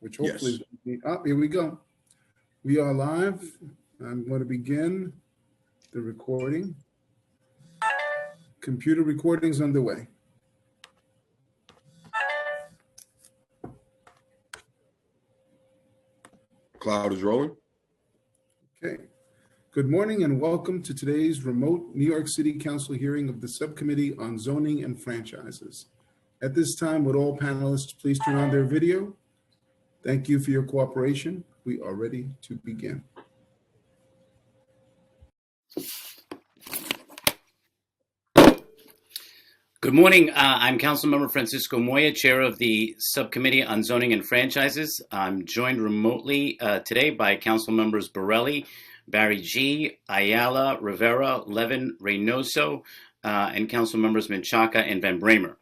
which hopefully Yes. is going to be, here we go. We are live. I'm going to begin the recording. Computer recording's underway. Cloud is rolling. Okay. Good morning and welcome to today's remote New York City Council hearing of the Subcommittee on Zoning and Franchises. At this time, would all panelists please turn on their video? Thank you for your cooperation. We are ready to begin. Good morning. I'm Councilmember Francisco Moya, Chair of the Subcommittee on Zoning and Franchises. I'm joined remotely today by Council Members Borelli, Barry G, Ayala, Rivera, Levin, Reynoso, and Council Members Menchaca and Van Bramer.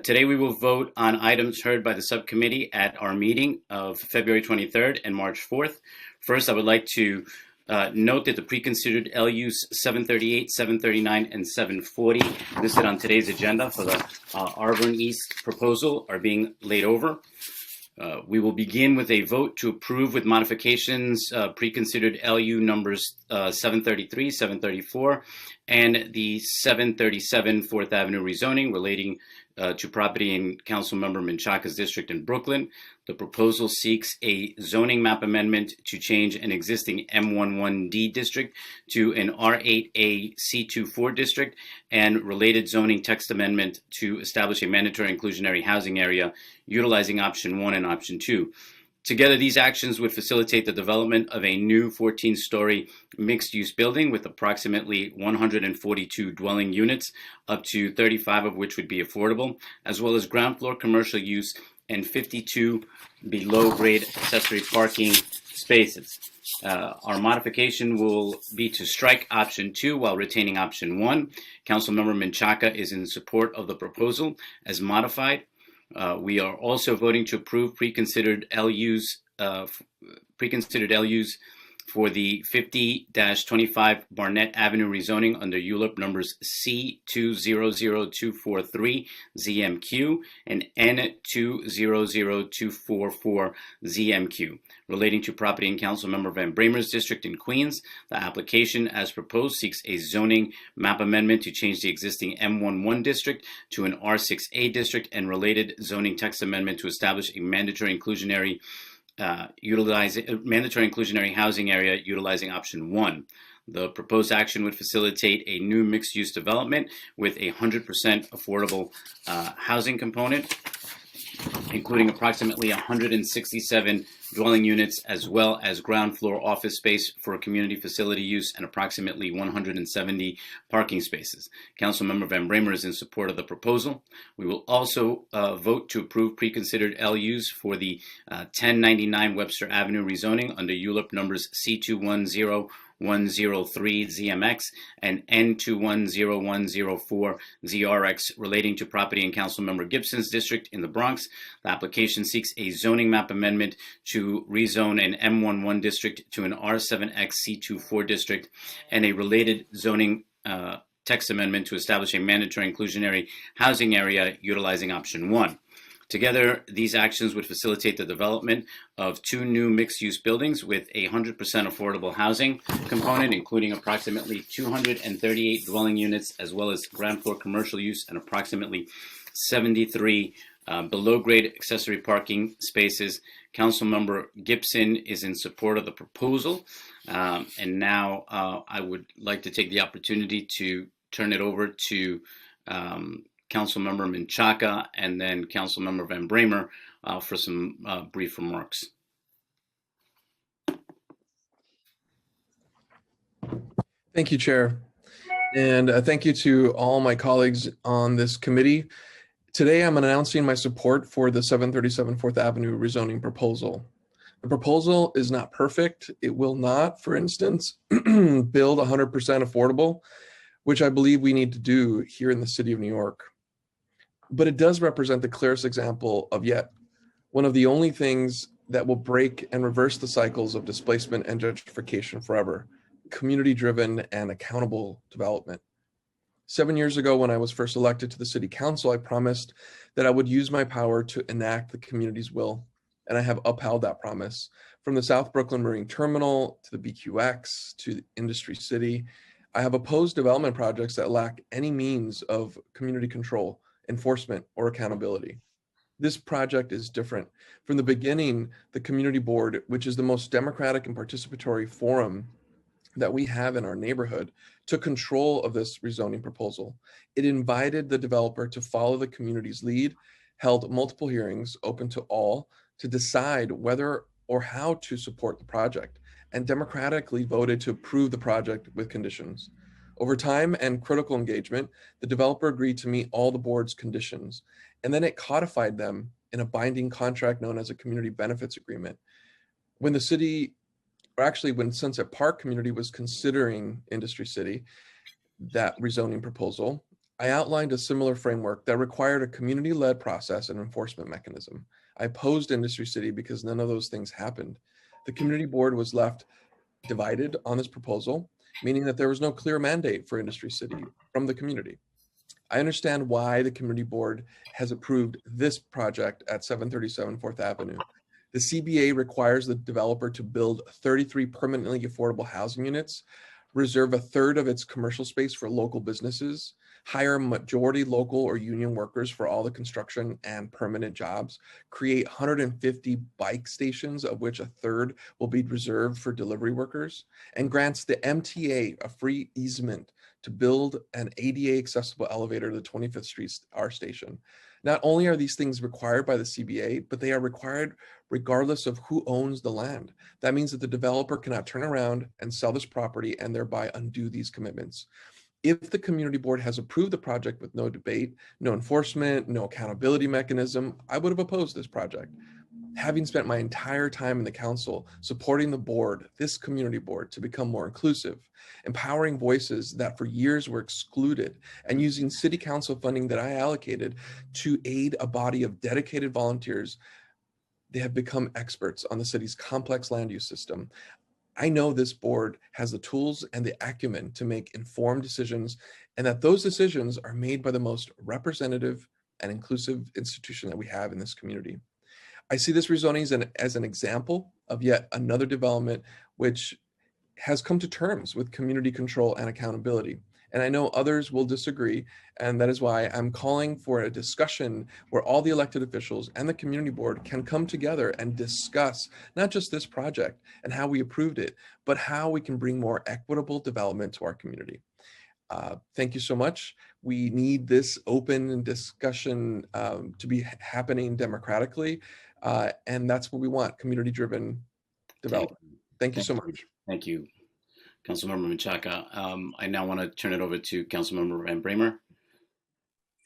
Today we will vote on items heard by the subcommittee at our meeting of February 23rd and March 4th. First, I would like to note that the preconsidered LUs 738, 739, and 740 listed on today's agenda for the Arborn East proposal are being laid over. We will begin with a vote to approve with modifications preconsidered LU numbers 733, 734, and the 737 4th Avenue rezoning relating to property in Councilmember Menchaca's district in Brooklyn. The proposal seeks a zoning map amendment to change an existing M11D district to an R8A C24 district and related zoning text amendment to establish a mandatory inclusionary housing area utilizing option 1 and option 2. Together, these actions would facilitate the development of a new 14-story mixed-use building with approximately 142 dwelling units, up to 35 of which would be affordable, as well as ground floor commercial use and 52 below-grade accessory parking spaces. Our modification will be to strike option 2 while retaining option 1. Councilmember Menchaca is in support of the proposal as modified. We are also voting to approve preconsidered LUs for the 50-25 Barnett Avenue rezoning under ULURP numbers C200243 ZMQ and N200244 ZMQ relating to property in Councilmember Van Bramer's district in Queens. The application, as proposed, seeks a zoning map amendment to change the existing M11 district to an R6A district and related zoning text amendment to establish a mandatory inclusionary housing area utilizing option 1. The proposed action would facilitate a new mixed-use development with a 100% affordable housing component, including approximately 167 dwelling units, as well as ground floor office space for community facility use and approximately 170 parking spaces. Councilmember Van Bramer is in support of the proposal. We will also vote to approve preconsidered LUs for the 1099 Webster Avenue rezoning under ULURP numbers C210103 ZMX and N210104 ZRX relating to property in Councilmember Gibson's district in the Bronx. The application seeks a zoning map amendment to rezone an M11 district to an R7X C24 district and a related zoning text amendment to establish a mandatory inclusionary housing area utilizing option 1. Together, these actions would facilitate the development of 2 new mixed-use buildings with a 100% affordable housing component, including approximately 238 dwelling units, as well as ground floor commercial use and approximately 73 below-grade accessory parking spaces. Councilmember Gibson is in support of the proposal. And now I would like to take the opportunity to turn it over to Councilmember Menchaca and then Councilmember Van Bramer for some brief remarks. Thank you, Chair. And thank you to all my colleagues on this committee. Today, I'm announcing my support for the 737 4th Avenue rezoning proposal. The proposal is not perfect. It will not, for instance, build 100% affordable, which I believe we need to do here in the city of New York. But it does represent the clearest example of yet one of the only things that will break and reverse the cycles of displacement and gentrification forever: community-driven and accountable development. 7 years ago, when I was first elected to the city council, I promised that I would use my power to enact the community's will and I have upheld that promise. From the South Brooklyn Marine Terminal to the BQX to Industry City, I have opposed development projects that lack any means of community control, enforcement, or accountability. This project is different. From the beginning, the community board, which is the most democratic and participatory forum that we have in our neighborhood, took control of this rezoning proposal. It invited the developer to follow the community's lead, held multiple hearings open to all to decide whether or how to support the project, and democratically voted to approve the project with conditions. Over time and critical engagement, the developer agreed to meet all the board's conditions, and then it codified them in a binding contract known as a community benefits agreement. When the city, or actually when Sunset Park community was considering Industry City, that rezoning proposal, I outlined a similar framework that required a community-led process and enforcement mechanism. I opposed Industry City because none of those things happened. The community board was left divided on this proposal, meaning that there was no clear mandate for Industry City from the community. I understand why the community board has approved this project at 737 4th Avenue. The CBA requires the developer to build 33 permanently affordable housing units, reserve a third of its commercial space for local businesses, hire majority local or union workers for all the construction and permanent jobs, create 150 bike stations, of which a third will be reserved for delivery workers, and grants the MTA a free easement to build an ADA accessible elevator to the 25th Street R station. Not only are these things required by the CBA, but they are required regardless of who owns the land. That means that the developer cannot turn around and sell this property and thereby undo these commitments. If the community board has approved the project with no debate, no enforcement, no accountability mechanism, I would have opposed this project. Having spent my entire time in the council supporting the board, this community board, to become more inclusive, empowering voices that for years were excluded, and using city council funding that I allocated to aid a body of dedicated volunteers, they have become experts on the city's complex land use system. I know this board has the tools and the acumen to make informed decisions, and that those decisions are made by the most representative and inclusive institution that we have in this community. I see this rezoning as an example of yet another development which has come to terms with community control and accountability. And I know others will disagree, and that is why I'm calling for a discussion where all the elected officials and the community board can come together and discuss not just this project and how we approved it, but how we can bring more equitable development to our community. Thank you so much. We need this open discussion to be happening democratically, and that's what we want, community-driven development. Thank you so much. Thank you, Councilmember Menchaca. I now want to turn it over to Councilmember Van Bramer.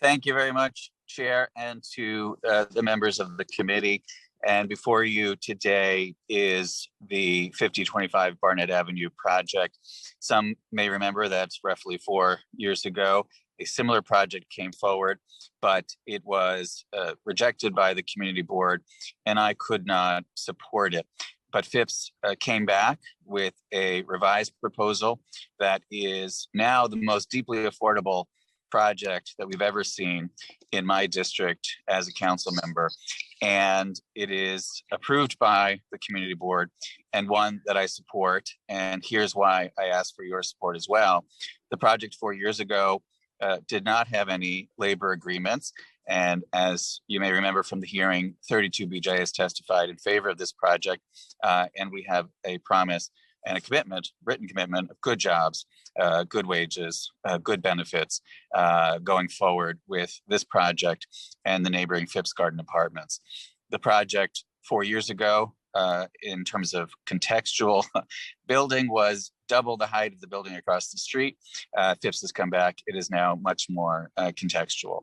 Thank you very much, Chair, and to the members of the committee. And before you today is the 5025 Barnett Avenue project. Some may remember that's roughly 4 years ago. A similar project came forward, but it was rejected by the community board, and I could not support it. But Phipps came back with a revised proposal that is now the most deeply affordable project that we've ever seen in my district as a council member. And it is approved by the community board and one that I support. And here's why I ask for your support as well. The project 4 years ago did not have any labor agreements. And as you may remember from the hearing, 32 BJs testified in favor of this project. And we have a promise and a commitment, written commitment of good jobs, good wages, good benefits going forward with this project and the neighboring Phipps Garden Apartments. The project 4 years ago, in terms of contextual building, was double the height of the building across the street. Phipps has come back. It is now much more contextual.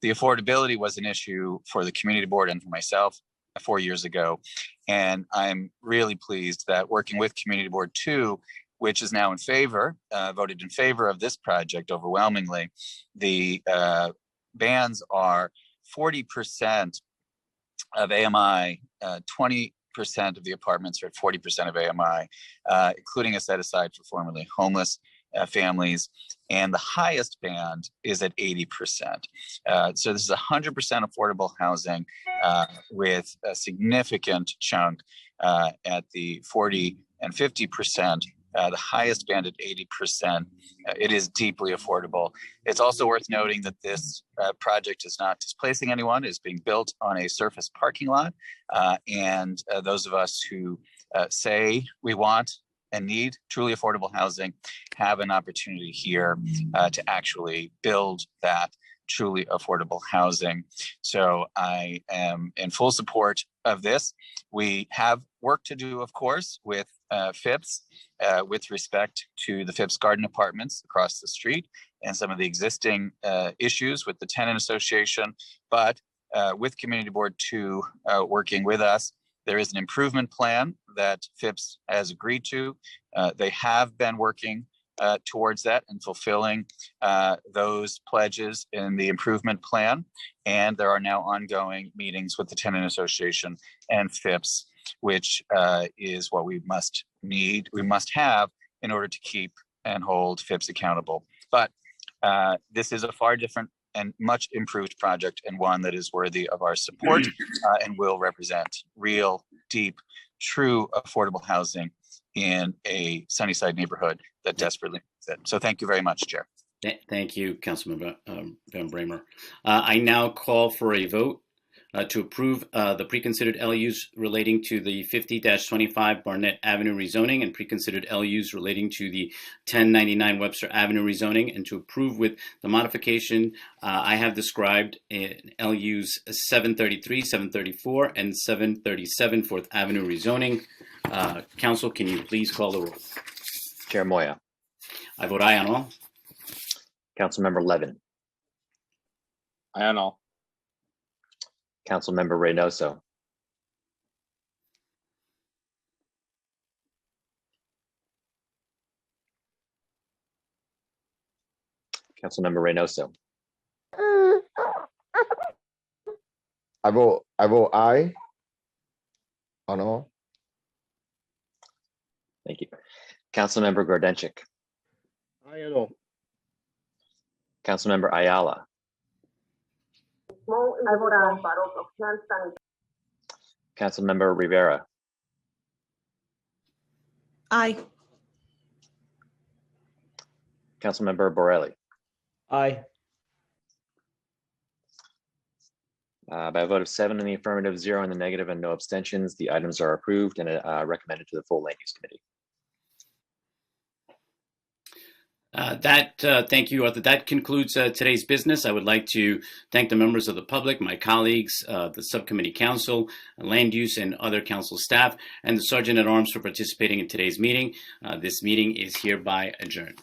The affordability was an issue for the community board and for myself 4 years ago. And I'm really pleased that working with Community Board 2, which is now in favor, voted in favor of this project overwhelmingly, the bans are 40% of AMI, 20% of the apartments are at 40% of AMI, including a set aside for formerly homeless families, and the highest band is at 80%. So this is 100% affordable housing with a significant chunk at the 40 and 50%. The highest band at 80%. It is deeply affordable. It's also worth noting that this project is not displacing anyone. It's being built on a surface parking lot. And those of us who say we want and need truly affordable housing have an opportunity here to actually build that truly affordable housing. So I am in full support of this. We have work to do, of course, with Phipps with respect to the Phipps Garden Apartments across the street and some of the existing issues with the tenant association. But with Community Board 2 working with us, there is an improvement plan that Phipps has agreed to. They have been working towards that and fulfilling those pledges in the improvement plan. And there are now ongoing meetings with the tenant association and Phipps, which is what we must have in order to keep and hold Phipps accountable. But this is a far different and much improved project, and one that is worthy of our support and will represent real, deep, true affordable housing in a Sunnyside neighborhood that desperately needs it. So thank you very much, Chair. Thank you, Councilmember Van Bramer. I now call for a vote to approve the preconsidered LUs relating to the 50-25 Barnett Avenue rezoning and preconsidered LUs relating to the 1099 Webster Avenue rezoning, and to approve with the modification I have described in LUs 733, 734, and 737 4th Avenue rezoning. Council, can you please call the roll? Chair Moya. I vote aye on all. Councilmember Levin. Aye on all. Councilmember Reynoso. Councilmember Reynoso. I vote aye on all. Thank you. Councilmember Gordenchik. Aye on all. Councilmember Ayala. Councilmember Rivera. Aye. Councilmember Borelli. Aye. By a vote of 7 in the affirmative, 0 in the negative, and no abstentions, the items are approved and recommended to the full Land Use Committee. Thank you, Arthur. That concludes today's business. I would like to thank the members of the public, my colleagues, the subcommittee council, land use, and other council staff, and the Sergeant at Arms for participating in today's meeting. This meeting is hereby adjourned.